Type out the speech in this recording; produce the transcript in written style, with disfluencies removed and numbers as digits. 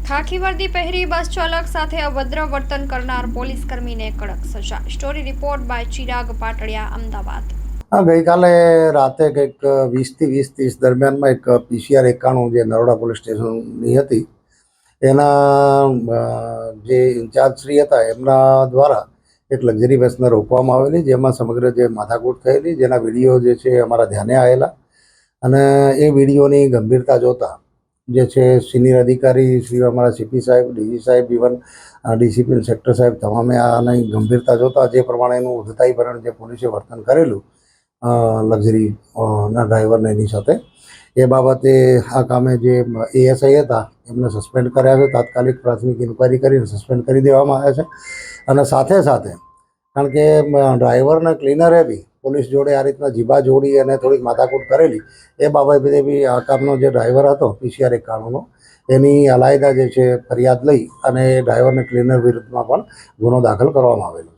ખાખી વર્દી પહેરી બસ ચાલક સાથે અભદ્ર વર્તન કરનાર પોલીસ કર્મીને કડક સજા। Story report by Chirag Patadiya, Ahmedabad. હા, ગઈકાલે રાતે કંઈક 20 થી 30 દરમિયાનમાં એક PCR 91 જે નરોડા પોલીસ સ્ટેશનની હતી એના જે ઇન્ચાર્જ શ્રી હતા એમના દ્વારા એક લક્ઝરી બસને રોકવામાં આવેલી, જેમાં સમગ્ર જે માથાકૂટ થયેલી, જેના વિડીયો જે છે અમારા ધ્યાને આવેલા અને એ વિડીયોની ગંભીરતા જોતા જે છે સિનિયર અધિકારી શ્રી અમારા સીપી સાહેબ, ડીજી સાહેબ, ઇવન ડીસીપી સેક્ટર સાહેબ તમામે આની ગંભીરતા જોતા જે પ્રમાણેનું ઉદ્ધતાઈભરણ જે પોલીસે વર્તન કરેલું લક્ઝરી ના ડ્રાઈવરને એની સાથે, એ બાબતે આ કામે જે એએસઆઈ હતા એમને સસ્પેન્ડ કર્યા છે। તાત્કાલિક પ્રાથમિક ઇન્ક્વાયરી કરીને સસ્પેન્ડ કરી દેવામાં આવ્યા છે અને સાથે સાથે કારણ કે ડ્રાઈવરને ક્લીનરે બી પોલીસ જોડે આ રીતના જીભા જોડી અને થોડીક માથાકૂટ કરેલી, એ બાબતે બી આ કામનો જે ડ્રાઈવર હતો PCR 91નો એની અલાયદા જે છે ફરિયાદ લઈ અને ડ્રાઈવરને ક્લીનર વિરુદ્ધમાં પણ ગુનો દાખલ કરવામાં આવેલો છે।